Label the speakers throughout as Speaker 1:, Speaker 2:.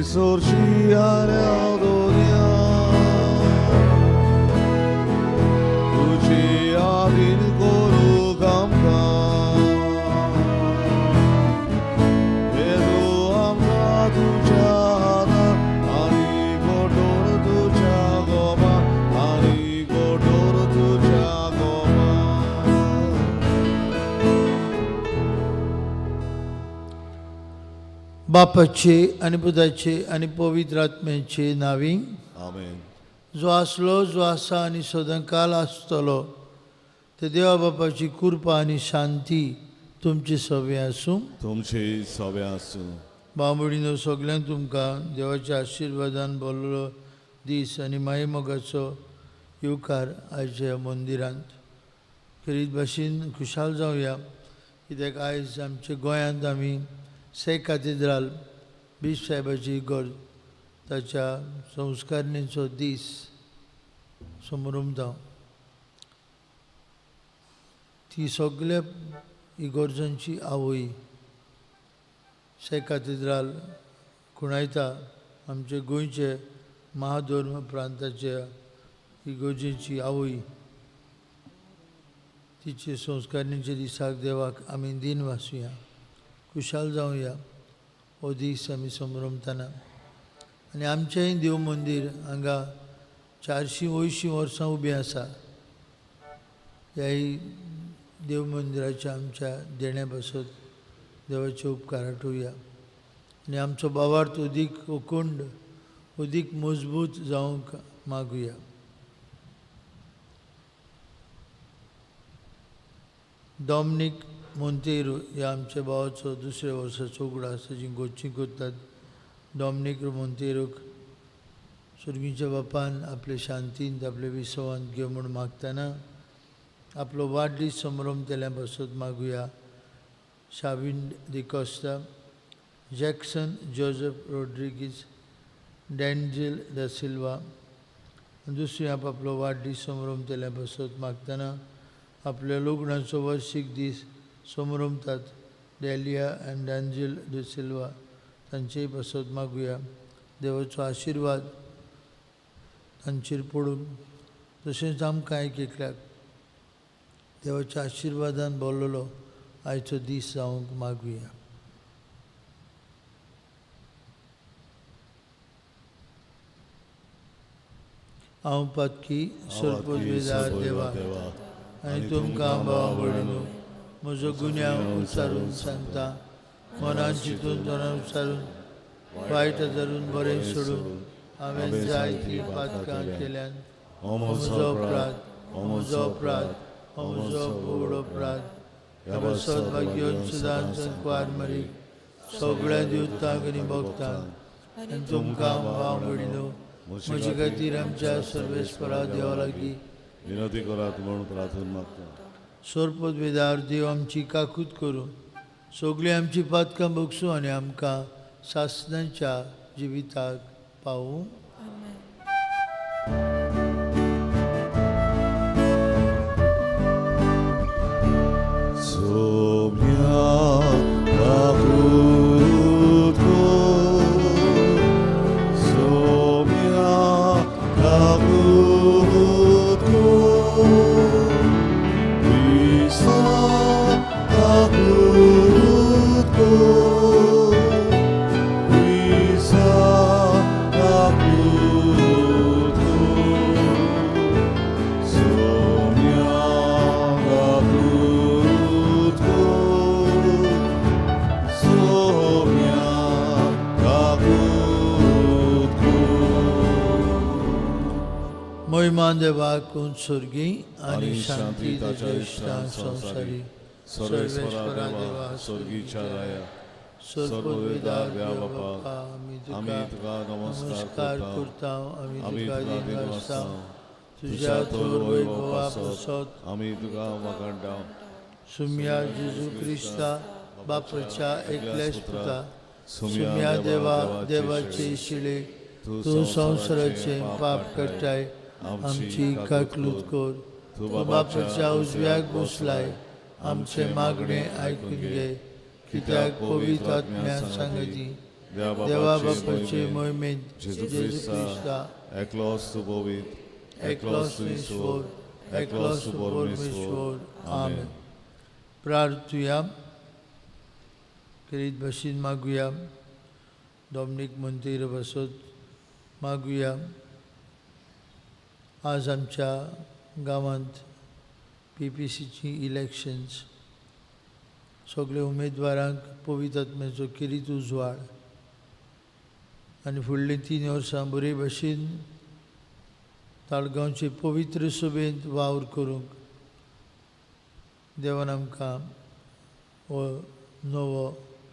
Speaker 1: risorgere ad तुझी आदिन करू कामकाज येदो आमका तुझ्या हातात आणि गोडोर तुझ्या गोमा आणि गोडोर तुझ्या गोमा
Speaker 2: बापाचे आणि पुताचे आणि पवित्र आत्म्याचे नावी
Speaker 1: आमेन.
Speaker 2: जो आसलो जो आसा आणि सदांकाल आसतलो ते देवा बापाची कृपा आणि शांती तुमची सवय आसूं.
Speaker 1: तुमची सवय आसूं.
Speaker 2: बांबडीनो सगल्यांक तुमकां देवाच्या आशिर्वादान भरलेलो दीस आनी मायेमोगाचो येवकार आयच्या मंदिरांत. खेरीत भाशेन खुशाल जावया कित्याक आयज आमच्या गोंयांत आमी सेंट कॅथेड्रल बिशप साहेबाची इगोर्ज ताच्या संस्कारणेचो दीस समारंभ. ती सगळ्या इगोर्जांची आवय सेंट कॅथेड्रल खुणायता आमचे गोंयचे महाधर्म प्रांताच्या इगोर्जेची आवय. तिचे संस्कारणेच्या दिसाक देवाक आमी दिन वाचुया, खुशाल जावया हो दीस आमी समारंभतना. आनी आमचेंय देव मंदीर हांगा 480 वर्सां उबें आसा. ह्याय देव मंदिराच्या आमच्या देण्या बसत देवाचे उपकार आठोवया आनी आमचो भावार्थ अदीक अखंड अदीक मजबूत जावंक मागुया. डॉमिनिक मोंतेरो ह्या आमच्या भावाचो दुसऱ्या वर्साचो उगडास ताची गोडची करतात. डॉमिनिक मोंतेरोक स्वर्गीच्या बापान आपले शांतींत आपले विसवांत घेव म्हूण मागतना आपलो वाडदीस समारंभ केल्या बसत मागुया. शाविन डिकोस्टा, जॅक्सन जोसेफ रॉड्रिगीज, डॅन्झेल दा सिल्वा दुसरी आपलो वाडदीस समारंभ केल्या बसत मागतना आपल्या लग्नाचो वर्शीक दीस समारंभात डेलिया आनी डॅन्झेल दा सिल्वा तांचेय बसत मागुया. देवाचो आशिर्वाद तांचेर पडून तशेंच आमकां एकल्याक देवाच्या आशिर्वादान भरलेलो आयचो दीस जावंक मागुया. हांव पातकी सर्पोद्वेदार देवा आनी तुमकां भावा भयणीनो म्हजो गुन्यांव उच्चारून सांगता. मनान चिंतून तोंडान उच्चारून वायट धरून बरें सोडून हांवें जायतीं पातकां केल्यान हो म्हजो अपराध, हो म्हजो अपराध, हो म्हजो व्हड अपराध. ह्या सद्भाग्योन सुदान कुवार मरी सगळ्या दिवतांक आनी भक्तांक आनी तुमकां भाव भयणीनो म्हजे खातीर आमच्या सर्वेस्परा देवा लागीं
Speaker 1: विनंती करात म्हणून प्रार्थना मागता.
Speaker 2: सर्पोद्वेदार देव आमची काकूत करूं सगळीं आमची पातकां बगसूं आनी आमकां सासणाच्या जिविताक पावूं. महिमान देवाक उंच स्वर्गी आनी शांती ताच्या इश्टांक संवसारी सर्वेस्परा देवा
Speaker 1: स्वर्गीच्या राया
Speaker 2: सर्ववेदार बापा आमी तुका नमस्कार करता. आमी तुका दिन वाजता तुज्या थोर वैभवा पासत
Speaker 1: आमी तुका वगडाव.
Speaker 2: सुम्या जेजू क्रिस्ता बापाच्या एकल्याच पुता सुम्या देवा देवाचे शिळे तूं संवसाराचे पाप कट्टाय आमची काकलूत कर. तूं बापाच्या उजव्याक बसलाय आमचे मागणे आयकून घे. कित्याक पवित्र आत्म्या सांगती देवा बापाचे मोहिमेत
Speaker 1: जेजू
Speaker 2: जेजू
Speaker 1: ख्रिस्ता
Speaker 2: ख्रिस्ता
Speaker 1: एकलोस तू पवित
Speaker 2: एकलोस तू ईश्वर एकलोस तू परमेश्वर आमेन. प्रार्थूया. करीत भाशेन मागुया. डॉमिनिक मोंतेरो बसत मागुया. आज आमच्या गांवांत PPCची इलेक्शन्स सगळे उमेदवारांक पवित्र आत्म्याचो किरीत उजवाड आनी फुडलीं 3 वर्सां बरे भाशेन ताळगांवचे पवित्र सभेंत वावर करूंक देवान आमकां हो नवो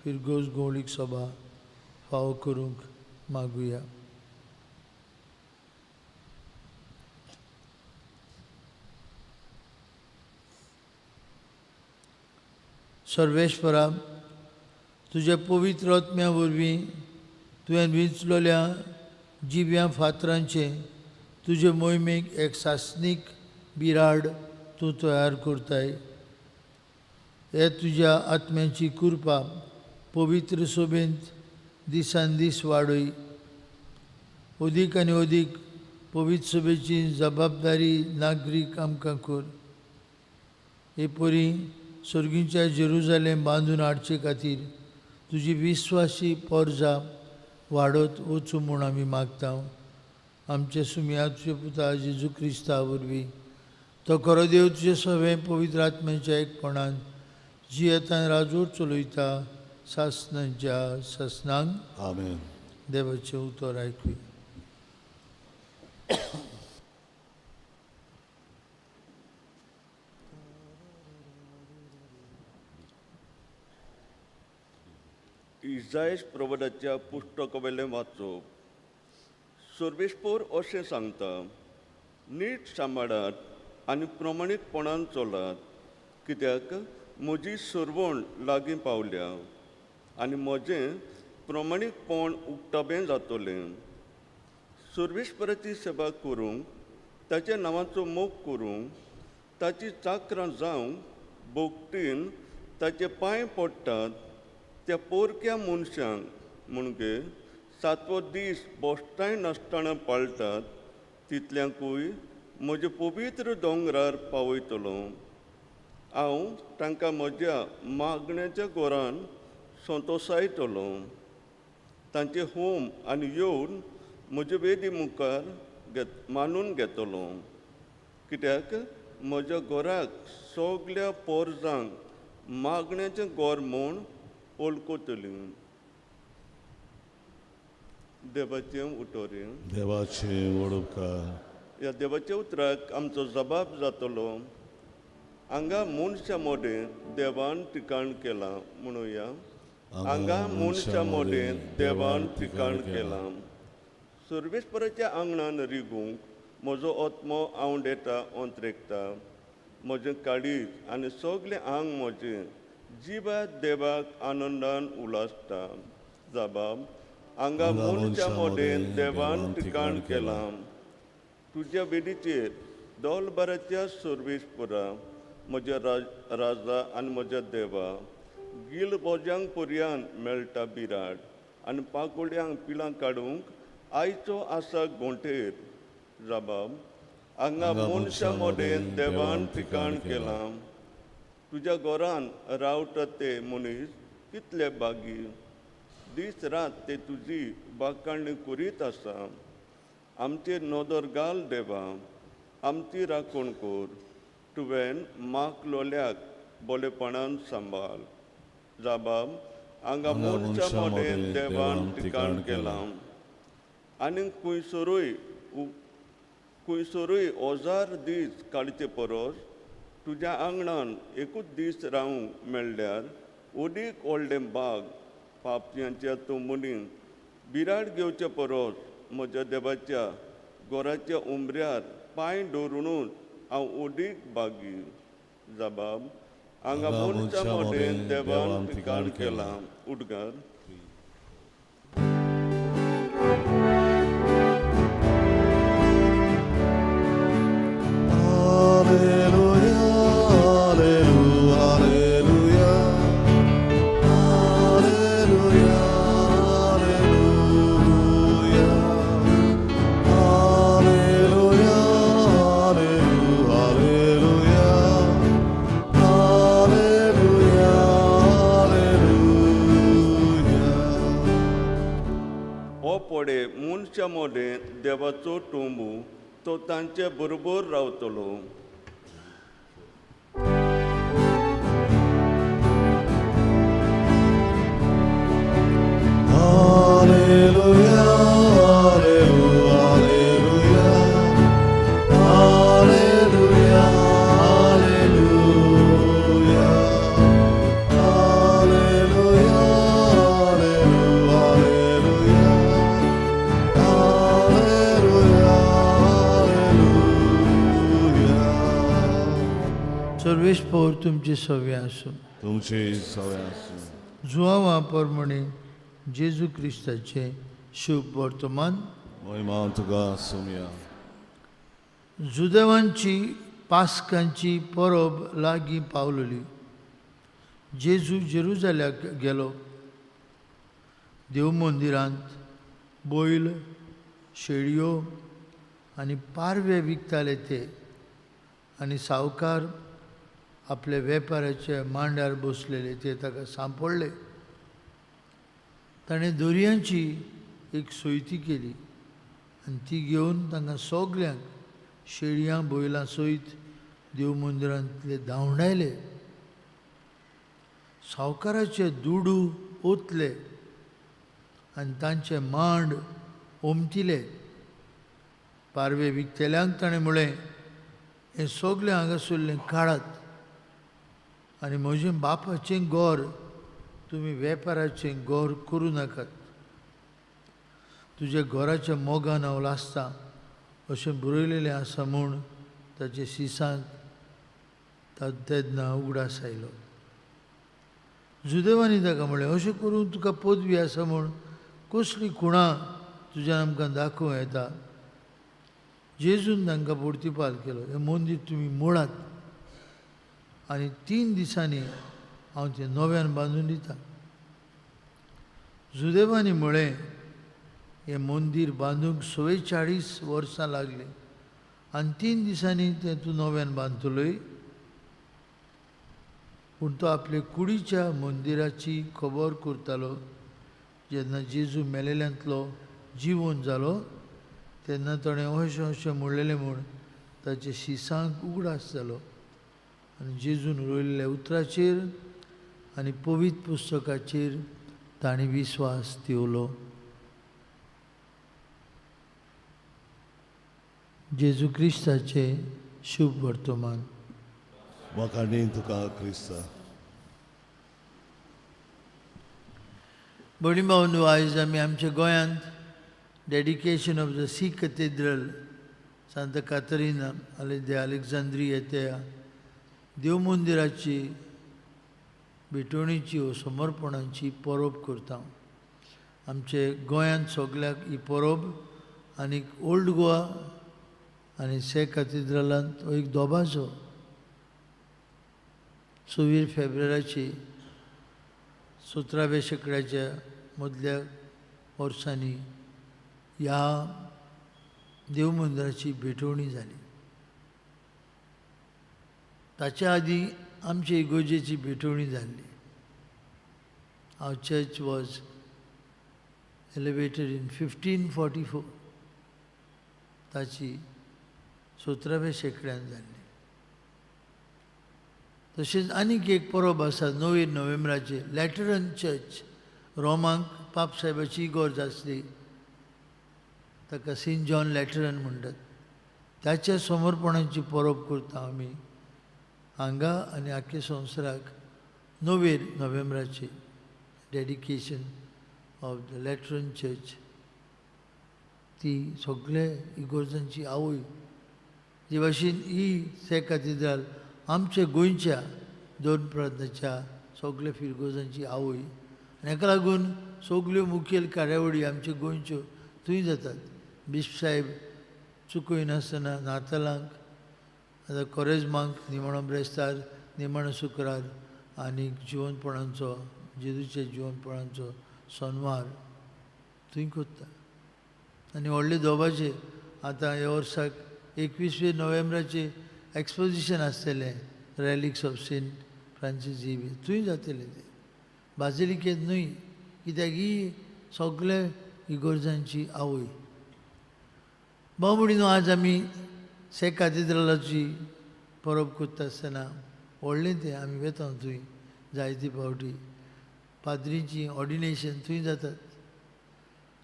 Speaker 2: फिरगोस गवळीक सभा फावो करूंक मागुया. सर्वेश्वरा, तुज्या पवित्र आत्म्या वरवीं तुवें विंचलोल्या जिव्या फातरांचे तुजे मोहिमेक एक सासनीक बिराड तूं तयार करताय. हे तुज्या आत्म्याची कृपा पवित्र सभेंत दिसान दीस वाडय. अदीक आनी अदीक पवित्र सभेची जबाबदारी नागरीक आमकां कर. हे परी सर्गीच्या जेरुजालेम बांदून हाडचे खातीर तुजी विस्वासी पोरजा वाडत वचूं म्हूण आमी मागता. आमचे सुमया तुजे पुता जेजू क्रिस्ता वरवीं तो खरो देव तुजे सवे पवित्र आत्म्याच्या एकपणान जियेतान राजवट चलयता सासनांच्या सासनांक.
Speaker 1: आमेन.
Speaker 2: देवाचें उतर आयकुया.
Speaker 3: इजायस प्रवदाच्या पुस्तका वेलें वाचप. सर्वेस्पोर अशें सांगता, नीट सांबाळात आनी प्रमाणीकपणान चलात, कित्याक म्हजी सरवण लागीं पावल्या आनी म्हजें प्रमाणीकपण उक्ताबें जातलें. सर्वेस्पराची सेवा करूंक, ताच्या नांवाचो मोग करूंक, ताची चाकरां जावंक भोगतीन ताचे पांय पडटात त्या पोरक्या मनशांक म्हणजे 7वो दीस बोस्ताय नासतना पाळटात तितल्यांकूय म्हजे पवित्र दोंगरार पावयतलो. हांव तांकां म्हज्या मागण्याच्या घरान संतोसायतलो. तांचे होम आनी येवन म्हजे वेदी मुखार मानून घेतलो. कित्याक म्हज्या घराक सगल्या पोरजांक मागण्याचें घर म्हूण ओळखतली. देवाचें उतोरें.
Speaker 1: देवाचें वडोवकार.
Speaker 3: ह्या देवाच्या उतराक आमचो जबाब जातलो. हांगा मनशा मोडें देवान ठिकाण केलां म्हणुया. हांगा मनशा मोडें देवान ठिकाण केलां. सर्वेस्पराच्या आंगणान रिगूंक म्हजो आत्मो आवंडेता अंतरेकता. म्हजें काळीज आनी सगलें आंग म्हजें जिवा देवाक आनंदान उलासता. जबाब. हांगा मनशा मोडें देवान ठिकाण केलां. तुज्या वेदीचेर दोलबाराच्या सर्वेस्परा म्हज्या राजा आनी म्हज्या देवा. गील बोजांक पर्यांत मेळटा बिराड आनी पाकोड्यांक पिलां काडूंक आयचो आसा गोंठेर. जबाब. हांगा मनशा मोडें देवान ठिकाण केलां. तुज्या घरान रावता ते मनीस कितले बागी. दीस रात ते तुजी बाकाणणी करीत आसा. आमचेर नदर घाल देवा. आमची राखण कर. तुवें मागलोल्याक बोलेपणान सांबाळ. जबाब. हांगा मनशा मोडें देवान ठिकाण केलां. आनी खंयसरूय ओजार दीस काडचे परस तुज्या आंगणान एकूच दीस रावंक मेळ्ळ्यार अदीक व्हडलें बाग पापयांच्या तूं मनीस बिराड घेवचे परस म्हज्या देवाच्या घराच्या उमऱ्यार पांय दवरूनच हांव अदीक बागी. जबाब. हांगा मनशा मोडें देवान ठिकाण केलां. उडगार.
Speaker 1: Alleluia, alleluia, alleluia,
Speaker 3: फुडें मनशा मोदें देवाचो टोंबू तो तांचे बरोबर रावतलो.
Speaker 1: Alleluia, alleluia, alleluia, alleluia, alleluia, alleluia, alleluia, alleluia.
Speaker 2: Sarvesh पौर तुमचे सव्य आसूं.
Speaker 1: तुमचे सवयासूं.
Speaker 2: जुवांवा परमणे जेजू क्रिस्ताचे शुभ वर्तमान.
Speaker 1: महिमा तुका सुमया.
Speaker 2: जुदेवांची पास्कांची परब लागीं पावलेली. जेजू जेरुजाल्याक गेलो. देव मंदिरांत बैल, शेळयो आनी पारवे विकताले ते, आनी सावकार आपले वेपाराचे मांड्यार बसलेले ते ताका सांपडले. ताणें दोरयांची एक सोयती केली आनी ती घेवन तांकां सगल्यांक शेळयां बैलां सयत देव मंदिरांतले धांवडायले. सावकाराचे दुडू ओतले आनी तांचे मांड ओमतिले. पारवे विकतेल्यांक ताणें म्हळें, हें सगलें हांगासरलें काडात आनी म्हजें बापाचें घर तुमी वेपाराचें घर करूं नाकात. तुज्या घराच्या मोगान हांव लासता अशें बरयलेलें आसा म्हूण ताचे सिसांत तेन्ना उगडास आयलो. जुदेवानी ताका म्हळें, अशें करून तुका पदवी आसा म्हूण कसलीं खुणां तुज्यान आमकां दाखोवं येता. जेजून तांकां परतिपाल केलो, हें मंदीर तुमी मोडात आनी 3 दिसांनी हांव तें नव्यान बांदून दितां. जुदेवानी म्हळें, हें मंदीर बांदूंक 44 वर्सां लागलीं आनी 3 दिसांनी तें तूं नव्यान बांदतलोय. पूण तो आपले कुडीच्या मंदिराची खबर करतालो. जेन्ना जेजू मेलेल्यांतलो जिवंत जालो तेन्ना ताणें अशें अशें म्हणलेलें म्हूण ताचे शिसांक उगडास जालो आनी जेजून रोयल्ल्या उतराचेर आनी पवित्र पुस्तकाचेर ताणें विस्वास दिवलो. जेजू क्रिस्ताचे शुभ वर्तमान.
Speaker 1: वखाणी तुका क्रिस्ता.
Speaker 2: बडी भावनो, आयज आमी आमच्या गोंयांत dedication of the see cathedral Santa Catarina de Alexandria त्या देव मंदिराची भेटवणीची व समर्पणाची परब करता. आमचे गोंयांत सगल्याक ही परब आनी ओल्ड गोवा आनी से कॅथेड्रलांत हो एक दोबाजो 26 फेब्रुवारीची 17व्या शेंकड्याच्या मदल्या वर्सांनी ह्या देव मंदिराची भेटवणी जाली. ताच्या आदीं आमचे इगोजेची भेटवणी जाल्ली. आवर चर्च वॉज एलिवेटेड इन 1544. ताची 17व्या शेंकड्यान जाल्ली. तशेंच आनीक एक परब आसा 9 नोव्हेंबराचेर लॅटरन चर्च. रोमांक पाप साहेबाची इगोर्ज आसली, ताका सेंट जॉन लॅटरन म्हणटात. त्याच्या समर्पणाची परब करता आमी हांगा आनी आख्या संवसाराक 9 नोव्हेंबराचे डेडिकेशन ऑफ द लॅटरन चर्च. ती सगळे इगोर्जांची आवय. जे भाशेन ही से कॅथेड्रल आमच्या गोंयच्या 2 प्रांताच्या सगळे फिरगोजांची आवय. आनी हाका लागून सगल्यो मुखेल कार्यावळी आमच्यो गोंयच्यो थंय जातात. बिश्प साहेब चुकयनासतना नातालांक, आतां कोरेजमांक निमाणो ब्रेस्तार, निमाणो शुक्रार आनी जिवंतपणांचो जेजूच्या जिवंतपणांचो सणवार थंय करता. आनी व्हडले दोबाचे आतां ह्या वर्साक 21 नोव्हेंबराचें एक्सपोजिशन आसतलें रॅलिक्स ऑफ सेंट फ्रांसीस झेवियर. थंय जातलें तें बाजिलिकेंत न्हय, कित्याक ही सगळे इगोर्जांची आवय. भाऊ भयणीनो, आज आमी सेंट कॅथेड्रलाची परब करता आसतना व्हडलें तें आमी वेता थंय जायते फावटी. पाद्रींची ऑर्डिनेशन थंय जातात.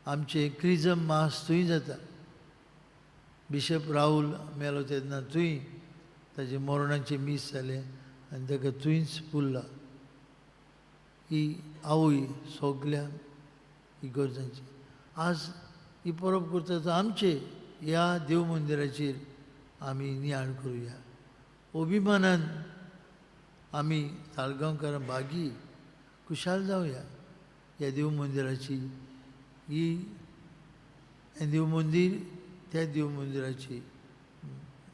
Speaker 2: आमचे क्रिजम मास थंय जाता. बिशप राहुल मेलो तेन्ना थंय ताचे मरणाचें मीस जालें आनी ताका थंयच पुरला. ही आवय सगल्या इगोर्जांची. आज ही परब करता तो आमचे ह्या देव मंदिराचेर आमी नियाळ करुया. अभिमानान आमी ताळगांवकारां बागी खुशाल जावया. ह्या देव मंदिराची हें देव मंदिर त्या देव मंदिराची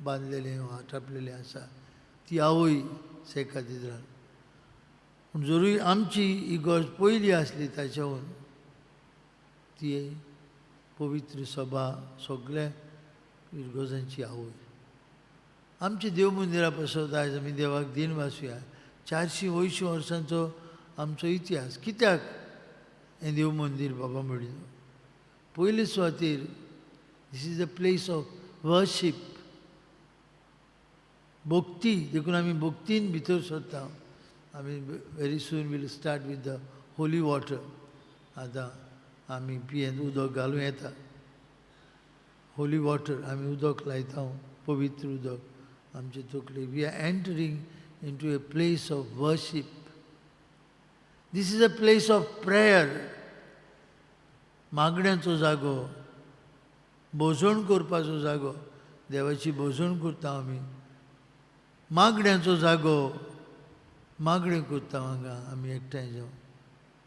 Speaker 2: बांदलेलें आटापलेलें आसा. ती आवय सेंट कॅथेड्रल. पूण जरूय आमची इगोर्ज पयली आसली ताच्याहून ती पवित्र सभा सगल्या इगोर्जांची आवय. आमच्या देव मंदिरा पासत आयज आमी देवाक दिन वाचुया. 480 वर्सांचो आमचो इतिहास. कित्याक हें देव मंदिर बाबा म्हणून पयले सुवातेर this is a place of worship. भक्ती देखून आमी भक्तीन भितर सरता. आमी very soon will start with the holy water. आतां आमी पियेंत उदक घालूं येता. होली वॉटर आमी उदक लायता, पवित्र उदक आमचे तकले. We are entering into a place of worship. This is a place of prayer. मागण्यांचो जागो, भोजवण करपाचो जागो. देवाची भोजवण करता आमी. मागण्यांचो जागो, मागणी करता हांगा आमी एकठांय जावन.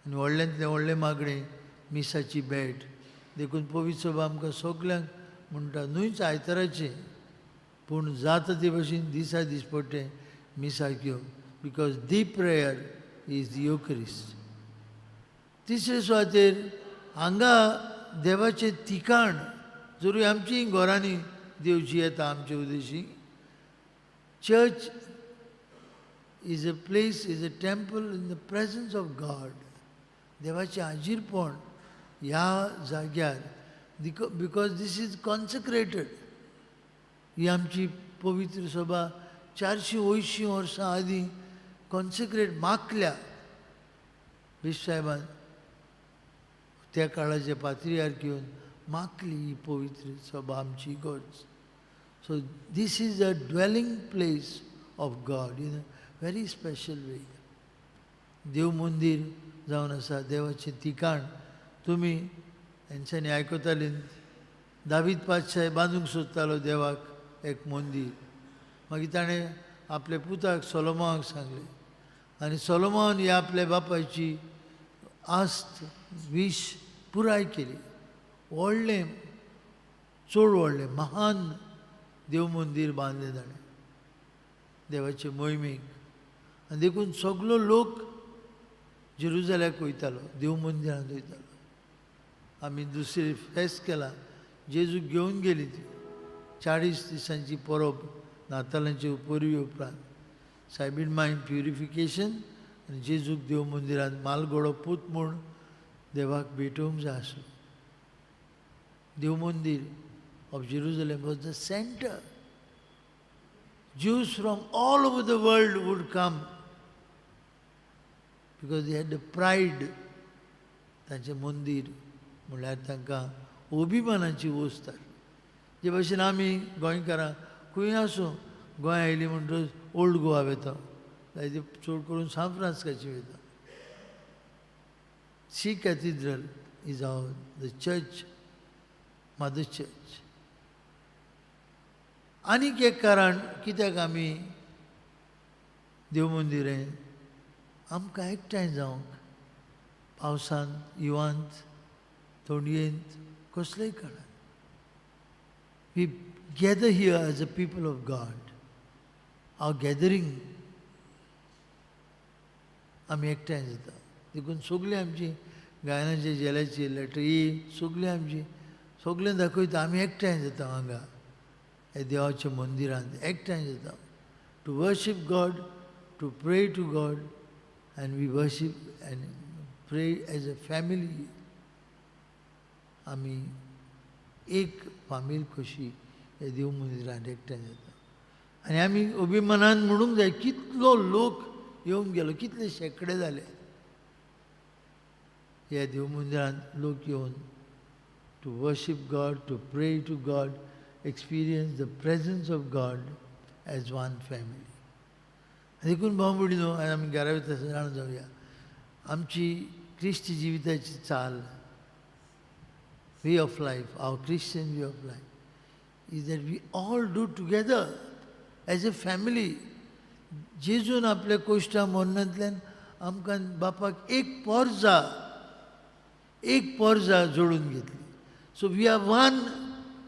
Speaker 2: आनी व्हडल्यांतले व्हडले मागणे मिसाची भेट. देखून पवित्र सभा आमकां सगल्यांक म्हणटा न्हूच आयताराचें पूण जाता ते भशेन दिसा दिसपट्टें मिसाक यो. Because the prayer is the Eucharist. तिसरे सुवातेर हांगा देवाचें ठिकाण. जरूय आमची घरांनी देवची येता आमचे उदेशी. Church is a place, is a temple in the presence of God. देवाचें हाजीरपण ह्या जाग्यार. Because this is कॉन्सक्रेटेड. ही आमची पवित्र सभा 480 वर्सां आदीं कॉन्सक्रेट मागल्या बिशप साहेबान. त्या काळाचे पात्रियार्कीन मागली ही पवित्र सभा आमची इगोर्ज. So this is a dwelling place of God in a very special way. देव मंदिर जावन आसा, देवाचें ठिकाण. तुमी हेंच्यांनी आयकताली दावीद पातशाह बांदूंक सोदतालो देवाक एक मंदिर. मागीर ताणें आपल्या पुताक सोलोमोनाक सांगलें आनी सोलोमोन ही आपल्या बापायची आस्त वीश पुराय केली. व्हडलें, चड व्हडलें, महान देव मंदिर बांदलें ताणें देवाचे मोहिमेक. आनी देखून सगलो लोक जेरुसलेमाक वयतालो, देव मंदिरांत वयतालो. आमी दुसरी फेस्त केला, जेजूक घेवन गेली ती 40 दिसांची परब नातालांचे परवी उपरांत. सायबीण मायंड प्युरिफिकेशन आनी जेजूक देव मंदिरांत मालगडो पूत म्हूण देवाक भेटोवंक जाय आसलो. देव मंदिर of Jerusalem was the centre. Jews from all over the world would come because they had the pride. तांचें मंदिर म्हळ्यार तांकां अभिमानाची वस्त. जे भशेन आमी गोंयकारां खंय आसूं, गोंय आयली म्हणटच ओल्ड गोवा वेता, जायते चड करून सान फ्रांसिस्काची वेता. See cathedral is our the church, mother church. आनीक एक कारण कित्याक आमी देव मंदिर हें आमकां एकठांय जावंक, पावसांत, हिंवांत, थंडयेंत, कसलेय काळांत. We gather here as a people of God. Our gathering आमी एकठांय जाता. देखून सगळीं आमची गायनाची, जेलाची, लेटरी सगळीं आमची सगळें दाखयता आमी एकठांय जाता हांगा हे देवाच्या मंदिरांत एकठांय जाता. To worship God, to pray to God, and we worship and pray as a family. आमी एक फामील कशी हे देव मंदिरांत एकठांय जाता आनी आमी अभिमानान म्हणूंक जाय कितलो लोक येवन गेलो कितले शेकडे जाले ह्या देव मंदिरांत लोक येवन to worship God to pray to God experience the presence of God as one family देखून भाव भयणीनो आमी घरा भितर जाण जावया आमची क्रिस्ती जिविताची चाल way of life our Christian way of life is that we all do together as a family जेजून आपल्या कोश्टा मरणांतल्यान आमकां बापाक एक पोरजा जोडून घेतली so we are one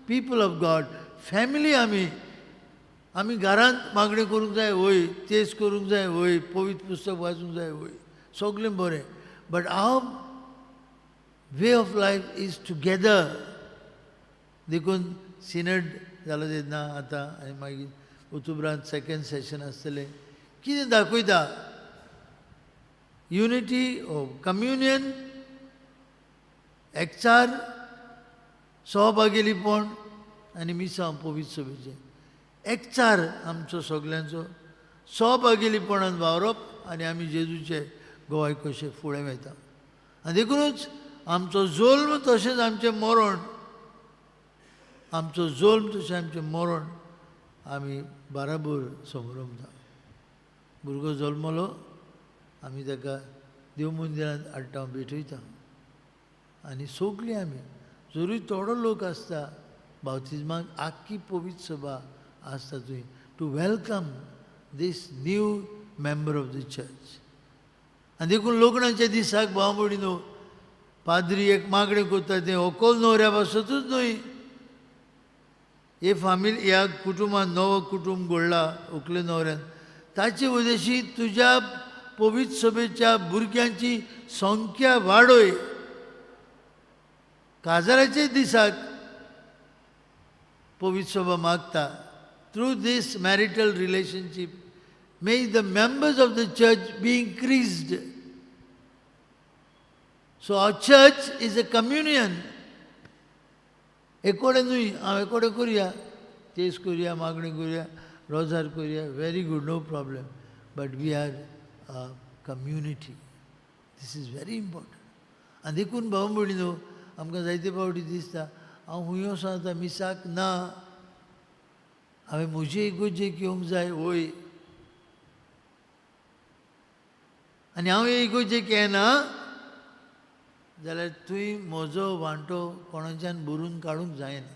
Speaker 2: people of God family आमी घरांत मागणी करूंक जाय वय तेच करूंक जाय वय पवित्र पुस्तक वाचूंक जाय वय सगळें बरें but our way of life is together देखून सिनड जालो तेन्ना आतां आनी मागीर ऑक्टोबरांत सेकंड सेशन आसतलें कितें दाखयता युनिटी कम्युनियन एकचार सहभागिलीपण आनी मिसांव पवित्र सभेचें एकचार आमचो सगळ्यांचो सहभागिलीपणान वावरप आनी आमी जेजूचे गोवाय कशे फुडें वयता आनी देखूनच आमचो जल्म तशेंच आमचें मरण आमचो जल्म तशें आमचें मरण आमी बाराबर समरमता भुरगो जल्मलो आमी ताका देव मंदिरांत हाडटा भेटयता आनी सगळीं आमी जरूय थोडो लोक आसता बावतिजमाक आख्खी पवित्र सभा आसता थंय to welcome this new member of the church आनी देखून लग्नाच्या दिसाक भाव भयणीनो पाद्री एक मागणी करता तें व्हंकल न्हवऱ्या पासतूच न्हय हे फामील ह्या कुटुंबान नवो कुटुंब घडला व्हंकले न्हवऱ्यान ताचे वजेशी तुज्या पवित्र सभेच्या भुरग्यांची संख्या वाडय काजाराच्या दिसाक पवित्र सभा मागता through this marital relationship may the members of the church be increased so our church is a communion एकोडे न्हय हांव एकोडे करुया तेच करुया मागणी करुया रोजार करुया very good no problem but we are a community this is very important आनी देखून भाव भयणीनो आमकां जायते फावटी दिसता हांव हुंयो सांगता मिसाक ना हांवें म्हजे इगोजेक येवंक जाय वय आनी हांव हे इगोजेक येना जाल्यार तुवें म्हजो वांटो कोणाच्यान भरून काडूंक जायना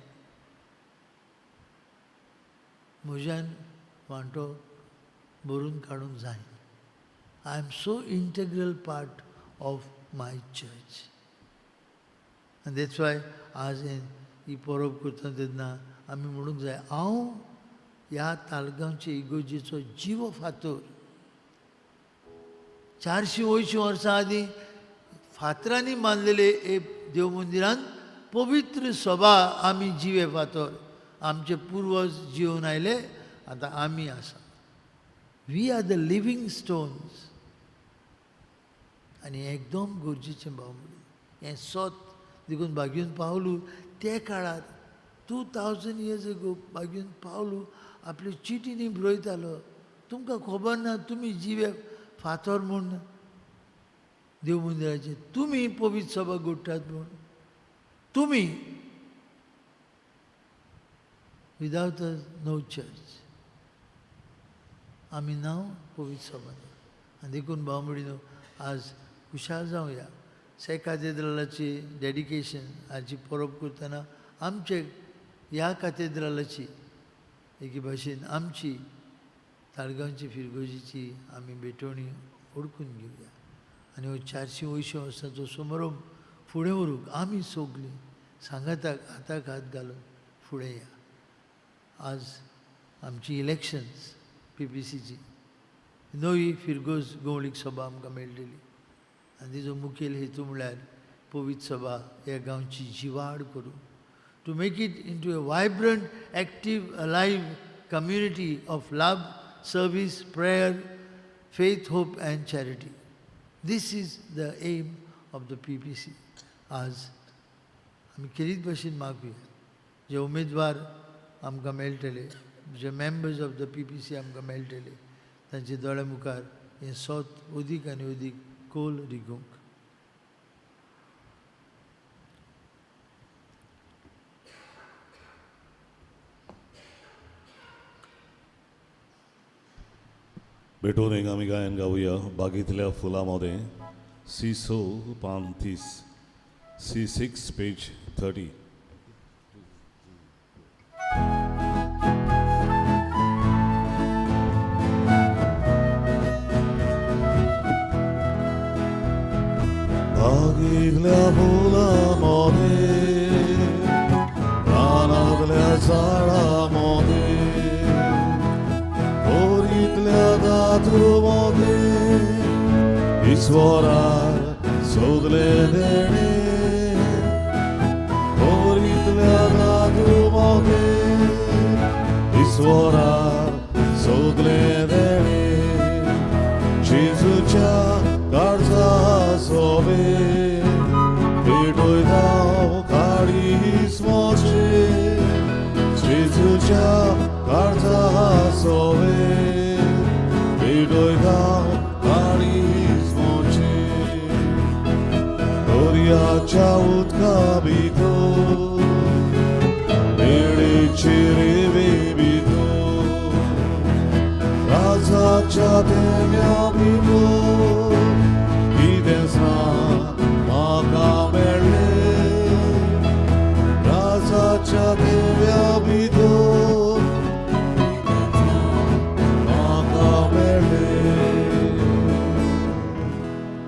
Speaker 2: म्हज्यान वांटो भरून काडूंक जायना I am so integral part of my church आनी दॅट्स वाय आज ही परब करता तेन्ना आमी म्हणूंक जाय हांव ह्या तालगांवचे इगोजेचो जिवो फातर 480 वर्सां आदीं फातरांनी बांदलेले एक देव मंदिरांत पवित्र सभा आमी जिवे फातर आमचे पुर्वज जिवन आयले आतां आमी आसा we are the living stones आनी एकदम गरजेचें भाव हें सत देखून बागेवन पावलू ते काळार 2000 years ago बागेवन पावलू आपल्यो चिटींनी बरयतालो तुमकां खबर ना तुमी जिवे फातर म्हूण देव मंदिराचे तुमी पवित्र सभा घडटात म्हूण तुमी विदावट नो चर्च आमी नांव पवित्र सभा आनी देखून भाव भयणीनो आज हुशार जावया से कॅथेड्रलाची डेडिकेशन हाची परब करतना आमचे ह्या कॅथेड्रलाची एके भाशेन आमची ताळगांवची फिरगोजीची आमी भेटवणी ओळखून घेवया आनी हो 480 वर्सांचो समारंभ फुडें व्हरूंक आमी सगळीं सांगाताक हाताक हात घालून फुडें या आज आमची इलेक्शन्स PPCची नवी फिरगोज गवळीक सभा आमकां मेळटली आनी तिजो मुखेल हेतू म्हळ्यार पवित्र सभा ह्या गांवची जिवाड करूं to make it into a vibrant active alive community of love service prayer faith, hope and charity. This is the aim of the PPC. आज आमी केरीत भशेन मागुया जे उमेदवार आमकां मेळटले, जे मेंबर्स ऑफ द PPC आमकां मेळटले, तांचे दोळे मुखार हें सोत अदीक आनी अदीक खोल रिगूंक.
Speaker 1: भेटून एक आम्ही गायन गाऊया बागेतल्या फुलामध्ये C6 पान 30 C6 पेज 30. बागेतल्या फुलामध्ये रानातल्या झाडामध्ये ओरीतल्या धातूमध्ये ईश्वरार सोदले देणे. ओरीतल्या धातूमध्ये ईश्वरार सोदले देणे. जेजूच्या काळजा सोबे भेटोय धांव काळीस मोचे. जेजूच्या काळजा सोबे भेटोय धांव काळीस मोचे. दर्याच्या उदका भितर वेळेचे रेवे भितर राजाच्या देव्या भितर कितेंच ना म्हाका मेळ्ळें. राजाच्या देव्या भितर म्हाका मेळ्ळें.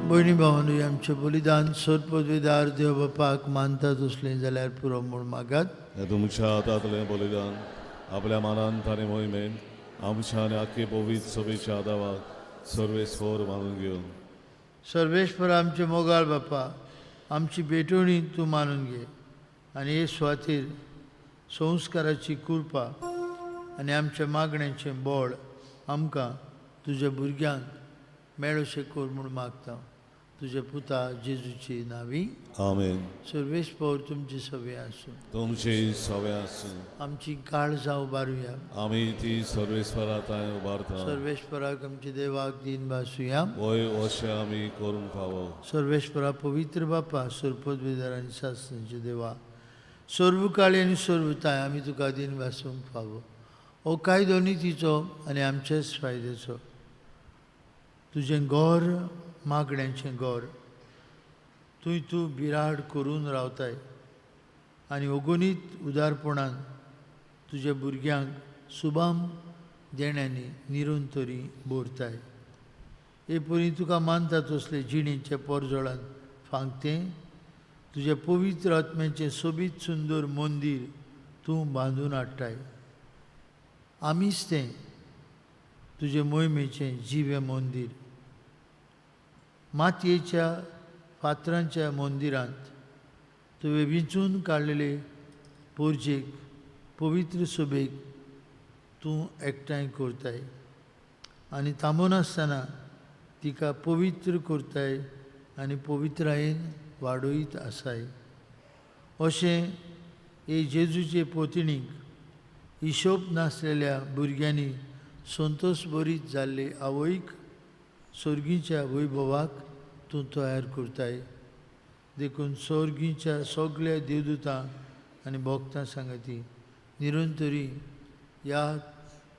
Speaker 2: भयणी भावांनो, आमचें बलिदान सोद पदवीदार देव बापाक मानतात असलें जाल्यार पुरो म्हूण मागात.
Speaker 1: हे तुमच्या हातांतलें बलिदान आपल्या मानांत आनी मोहिमेन आमच्या आनी आख्खे पवित्र सभेच्या आदाराक सर्वेस्वर मानून घेवन.
Speaker 2: सर्वेश्वर आमचे मोगाळ बापा, आमची बेटोणी तूं मानून घे आनी हे सुवातेर संस्काराची कृपा आनी आमच्या मागण्यांचें बळ आमकां तुज्या भुरग्यांक मेळोशें कर म्हूण मागता. तुज्या पुता जेजूची नांवी.
Speaker 1: आमेन.
Speaker 2: सर्वेस्पर तुमची सवय आसूं.
Speaker 1: तुमची सवय आसूं.
Speaker 2: आमची काळजां उबारुया.
Speaker 1: आमी ती सर्वेस्वराताय उबारता.
Speaker 2: सर्वेश्वराक आमच्या देवाक दिन भासूया.
Speaker 1: वय अशें आमी करूंक फावो.
Speaker 2: सर्वेश्वरा पवित्र बापा, सर्वपदवीदार आनी शास्त्रांचे देवा, सर्वकाळी आनी सर्वताय आमी तुका दिन वासूंक फावो. हो कायदो नितीचो आनी आमचेच फायद्याचो. तुजें घर मागण्यांचें घर थंय तूं बिराड करून रावताय आनी अगणीत उदारपणान तुज्या भुरग्यांक सुबाम देण्यांनी निरंतरी भरताय. हे परी तुका मानता तसले जिणेच्या पोरजोळान फांगतें तुज्या पवित्र आत्म्याचें सोबीत सुंदर मंदीर तूं बांदून हाडटाय. आमीच तें तुजे मोहिमेचें जिवे मंदीर. मातयेच्या फातरांच्या मंदिरांत तुवें विंचून काडलेले पोरजेक पवित्र सभेक तूं एकठांय करताय आनी थांबोनासतना तिका पवित्र करताय आनी पवित्रायेन वाडयत आसाय. अशें हे जेजूचे पोतणीक हिशोब नासलेल्या भुरग्यांनी संतोश भरीत जाल्ले आवयक सर्गीच्या वैभवाक तूं तयार करताय. देखून सर्गीच्या सगळ्या देवदूतां आनी भक्तां सांगाती निरंतरी ह्या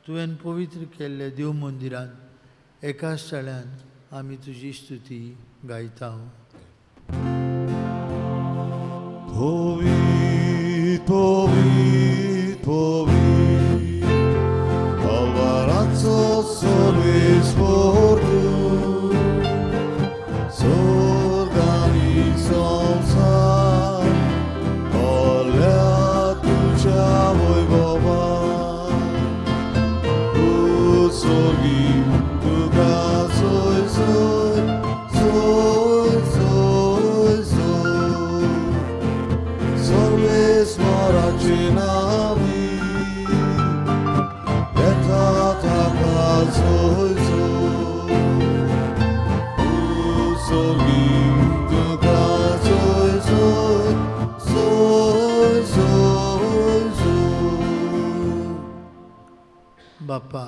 Speaker 2: तुवें पवित्र केल्ल्या देव मंदिरांत एकाच थाळ्यान आमी तुजी स्तुती गायता.
Speaker 1: Povit, povit, povit, Alvarazzo sorrispor tu, Sorgani somsar, Olea tuja voi baba, Tu sorgi, tu ca soy, soy, soy, soy, soy.
Speaker 2: बापा,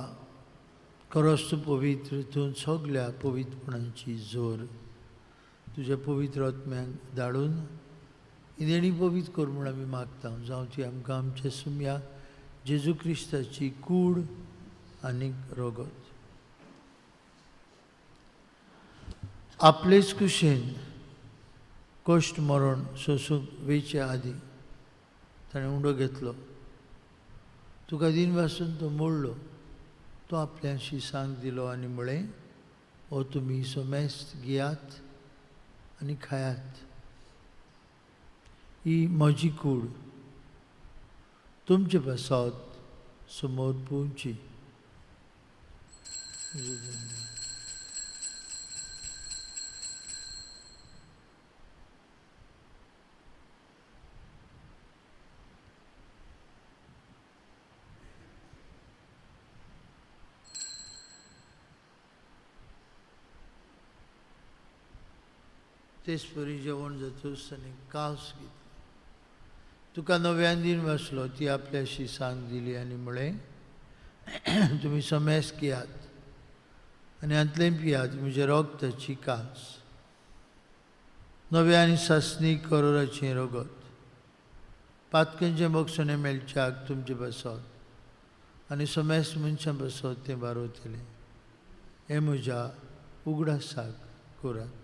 Speaker 2: खरोच तूं पवित्र, तूं सगळ्या पवित्रपणांची जोर तुझ्या पवित्र आत्म्यांक धाडून इदेणी पवित्र कर म्हूण आमी मागता. जावं ती आमकां आमच्या सुम्या जेजू क्रिस्ताची कूड आनीक रगत. आपलेच कुशेन कश्ट मरण सोसूंक वेचे आदीं ताणें उंडो घेतलो. तुका दिन पासून तो मोडलो. तो आपल्याशी सांग दिलो आनी म्हळें, ओ तुमी सोमेस्त घेयात आनी खायात. ही म्हजी कूड तुमचे पासत समोर पोवची. तेच परी जेवण जातूच ताणें कास घेतलो. तुका नव्यान दिन वाचलो ती आपल्याशी सांग दिली आनी म्हळें, तुमी समेस घेयात आनी हातलें पियात. म्हज्या रगताची कास, नव्या आनी सासणी करोराचें रगत, पातकांचें मोगसणें मेलच्याक तुमचे बसत आनी समेस मनशां बसत तें बारोतलें. हें म्हज्या उगडासाक करात.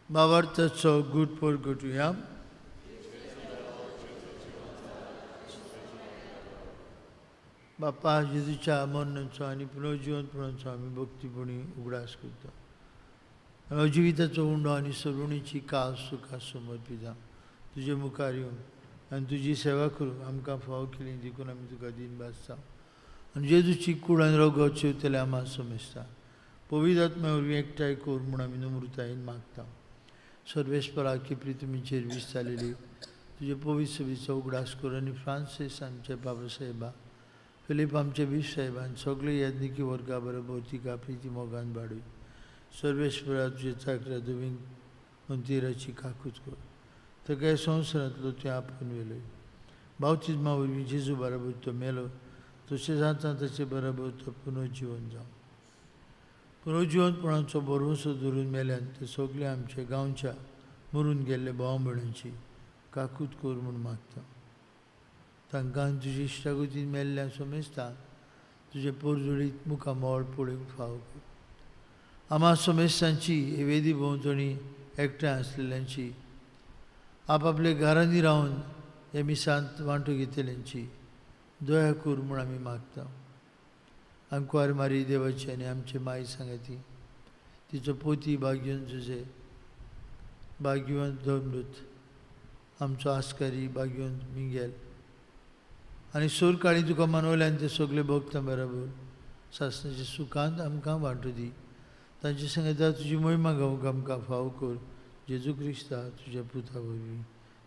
Speaker 2: भावार्थाचो गुटपोर घटुया. बापा, जेजूच्या मरणाचो आनी पुनर्जिवनपणाचो आमी भक्तीपणी उगडास करता. जिविताचो उंडो आनी सरुणीची कास तुका समर्पिता. तुजे मुखार येवन आनी तुजी सेवा करूंक आमकां फाव केली देखून आमी तुका दिन बाजता. आनी जेजूची कूड आनी रगत शेवतले आम्हा समेजता. पवित्र आत्म्या वरवीं एकठांय कर म्हूण आमी नम्रतायेन मागता. सर्वेस्पराची प्रितमीचेर वीस जालेली तुजे पवित्र सभेचो उगडास कर आनी फ्रांसीस आमचे बाबा साहेबा, फिलीप आमचे बीश साहेबान सगळे यज्ञिकी वर्गा बरोबर तिका प्रिती मोगान वाडूय. सर्वेस्परा तुजे चाकऱ्या धुवींक मंदिराची काकूत कर. सगळ्या संवसारांतलो तुवें आपोवन वेलोय. बावतिजमा वरवीं जेजू बरोबर तो मेलो, तशेंच आतां ताचे बरोबर तो पुनर्जीवन जावं. पुनर्जिवनपणाचो भरवंसो धरून मेल्यान ते सगळे आमच्या गांवच्या मरून गेल्ले भाव भयणांची काकूत कर म्हूण मागता. तांकां तुजी इश्टागतीन मेल्ल्या समेजता तुजे पोरजोळीत मुखामोळ पळोवंक फाव कर. आम्हा समेस्तांची हे वेदी भोंवतणी एकठांय आसलेल्यांची, आपआपले घरांनी रावन हे मिसांत वांटो घेतलेल्यांची दया कर म्हूण आमी मागता. आमकां मारी देवाची आनी आमचे माय सांगाती तिचो पोती भाग्यवन जुजे, भाग्यवंत धर्मदूत, आमचो आस्कारी भाग्यवंत मिंगेल आनी सोर काळी तुका मानवल्यान ते सगळे भक्तां बरोबर सासणाच्या सुखांत आमकां वांटो दी. तांचे सांगता तुजी महिमा गावूंक आमकां फाव कर. जेजू क्रिस्ता तुज्या पुता वरवीं,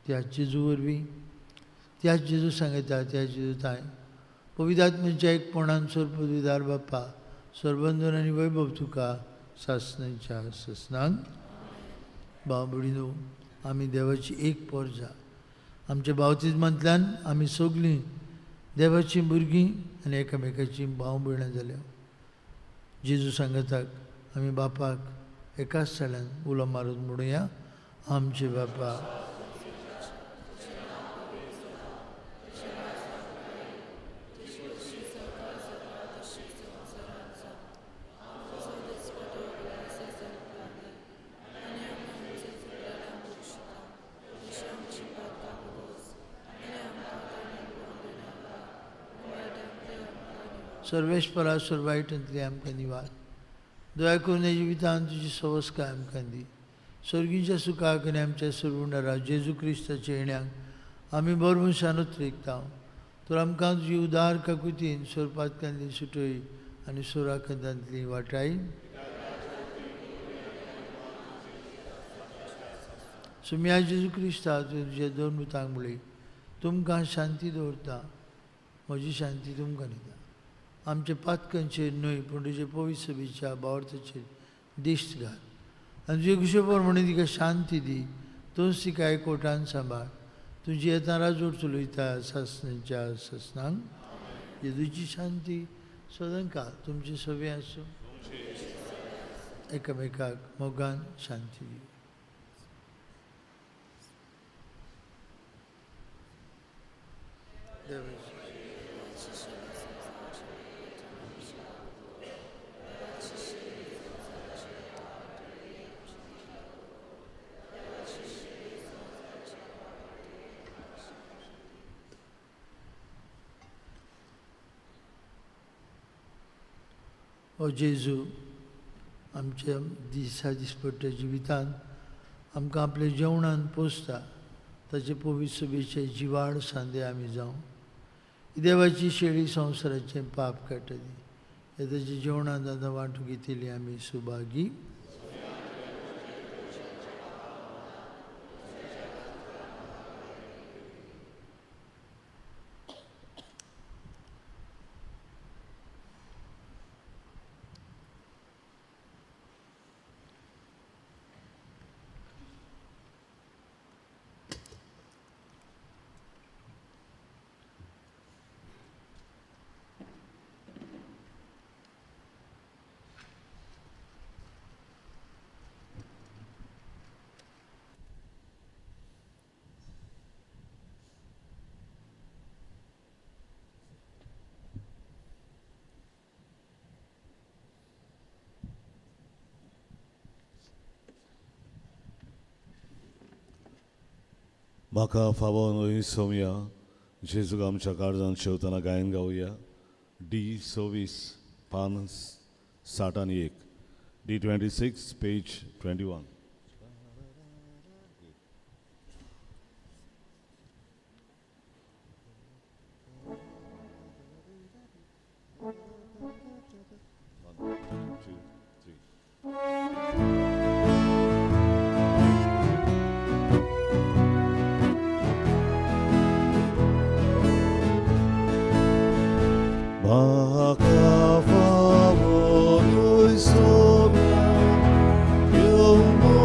Speaker 2: त्याच जेजू वरवीं, त्याच जेजू सांगता त्या जेजू ताय पवित्र आत्म्याच्या एकपणान सर्वपदवीदार बाप्पा, सर्वबंधन आनी वैभव तुका सासणाच्या ससनांक. भाव भयणीनो, आमी देवाची एक पोरजा. आमच्या बावतिजमांतल्यान आमी सगळीं देवाचीं भुरगीं आनी एकामेकाची भाव भयणां जाल्या. जेजू सांगताक आमी बापाक एकाच स्थळान उलो मारून म्हणुया, आमचे बापा. सर्वेस्परा सर्वायटांतली आमकां निवार. दया करून हे जिवितांत तुजी सवस्काय आमकां दी. सर्गीच्या सुखाक आनी आमच्या सर्वुंडारा जेजू क्रिस्ताच्या येण्याक आमी बरमुशानूच रेखता. तर आमकां तुजी उदार काकुतीन सोरपातकांतली सुटय आनी सोराखंतांतली वाटाय. सुम्या जेजू क्रिस्ता तुजे दोन मुतांक मुळे तुमकां शांती दवरता. म्हजी शांती तुमकां दिता. आमचे पातकांचेर न्हय पूण तुजे पवित्र सभेच्या बावर्थाचेर दिश्ट घाल आनी तुजे कुशेपर म्हणून तिका शांती दी. तोच तिका एकवटान सांबाळ. तुजी येता राजवट चलयता सासणाच्या सासणांक येदूची शांती सदांकाळ तुमचे सभे आसूं. एकामेकाक मोगान शांती दी. ओ जेजू, आमच्या दिसपट्ट्या जिवितांत आमकां आपल्या जेवणान पोसता ताचे पवित्र सभेचे जिवाड सांदे आमी जावं. देवाची शेळी संवसाराचें पाप काडटली. हे ताच्या जेवणांत आतां वांटून घेतिली आमी सुभागी.
Speaker 1: म्हाका फावो न्हय सोमया जेजूक आमच्या काळजांत शेवताना गायन गावया. D26 पान 61, D26 page 21. Baka favor sombra, eu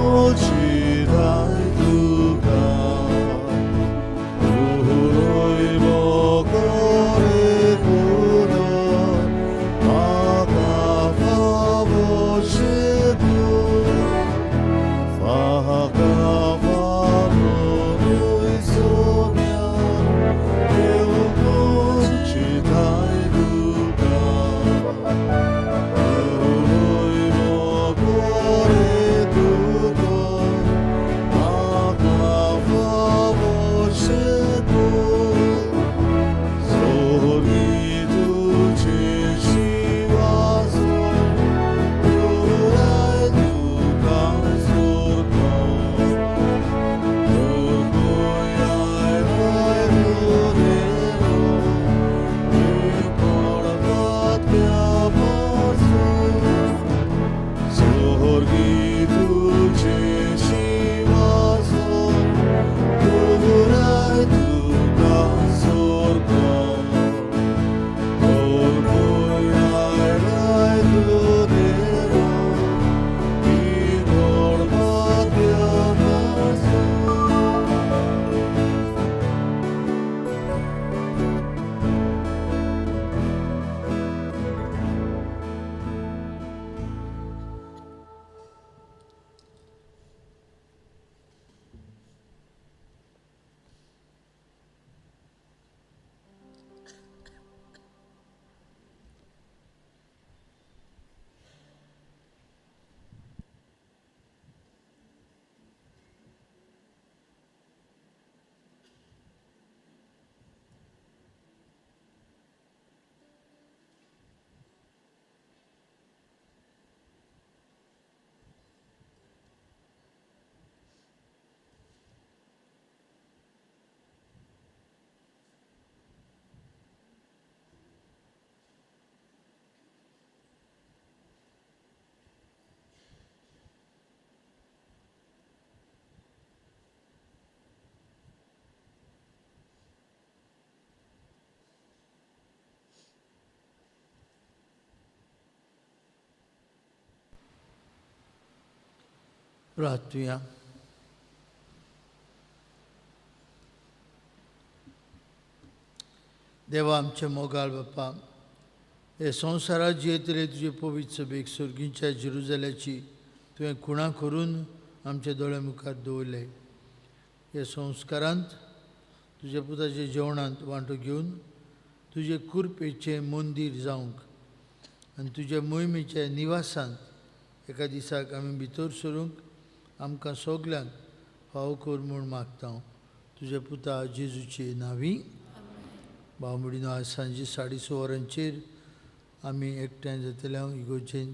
Speaker 2: प्रार्थूया. देवा आमचे मोगाळ बाप्पा, हे संवसारात जियेतले तुजे पवित्र सभेक सुर्गीच्या जेरुजल्याची तुवें खुणा करून आमचे दोळे मुखार दवरले. हे संस्कारांत तुज्या पुताचे जेवणांत वांटो घेवन तुजे कुरपेचे मंदीर जावंक आनी तुज्या मोहिमेच्या निवासांत एका दिसाक आमी भितर सरूंक आमकां सगल्यांक फावो कर म्हूण मागता. तुज्या पुता जेजूचे नांवी. भावमडीनो आज सांजे 6:30 वरांचेर आमी एकठांय जातल्या इगोर्जेन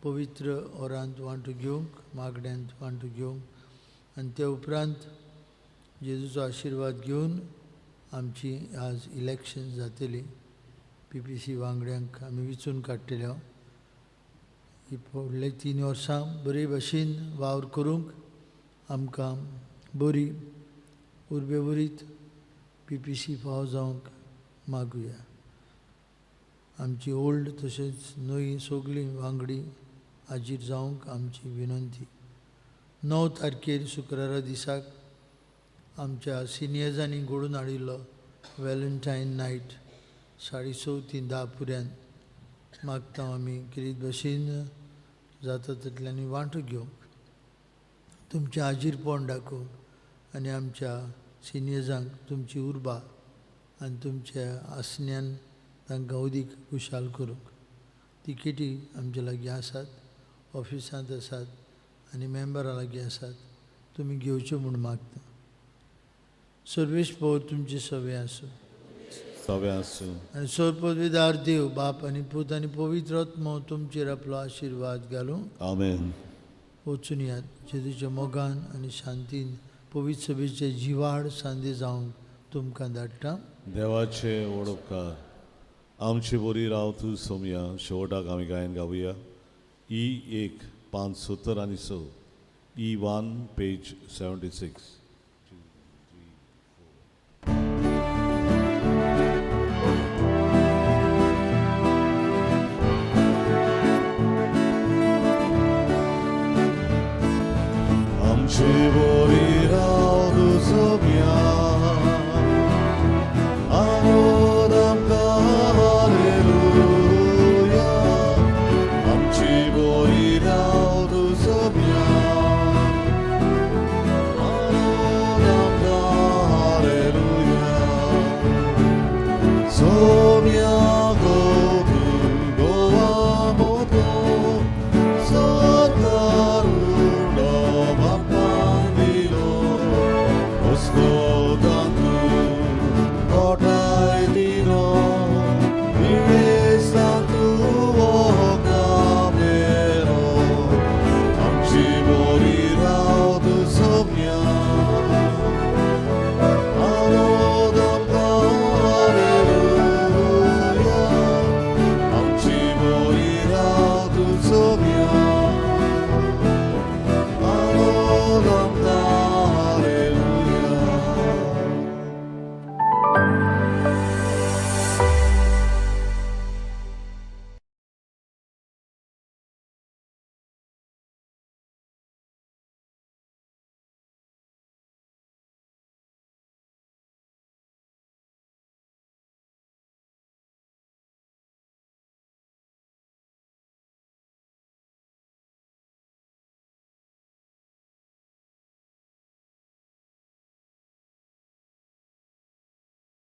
Speaker 2: पवित्र ओरांत वांटो घेवंक, मागण्यांत वांटो घेवंक आनी ते उपरांत जेजूचो आशिर्वाद घेवन आमची आज इलेक्शन जातली. PPC वांगड्यांक आमी वेंचून काडटले. ही फुडले 3 वर्सां बरे भाशेन वावर करूंक आमकां बरी उर्बेभरीत PPC फावो जावंक मागुया. आमची ओल्ड तशेंच नवी सगळीं वांगडी हाजीर जावंक आमची विनंती. 9 तारखेर शुक्रारा दिसाक आमच्या सिनियर्सांनी घडोवन हाडिल्लो वॅलंटायन नायट 6:30 ते 10 पर्यंत मागता आमी कितें भाशेन जाता तितल्यांनी वांटो घेवंक, तुमचें हाजीरपण दाखोवंक आनी आमच्या सिनियर्सांक तुमची उर्बा आनी तुमच्या आसण्यान तांकां अदीक खुशाल करूंक. तिकेटी आमचे लागीं आसात, ऑफिसांत आसात आनी मेंबरां लागीं आसात. तुमी घेवच्यो म्हूण मागता. सर्वेश पवर तुमचे सवे आसूं. आनी सर्वपदवीदार देव बाप आनी पूत आनी पवित्र आत्मो तुमचेर आपलो आशिर्वाद घालूं.
Speaker 1: आमेन.
Speaker 2: वचून यात. जेजूच्या मोगान आनी शांतीन पवित्र सभेचे जिवाड सांदे जावंक तुमकां धाडटा.
Speaker 1: देवाचे व्हड उपकार. आमची बरी राव तूं सोमया शेवटाक आमी गायन गावया. E1 570 आनी 6. E1 page 76. आमची बरी राव तूं सोमया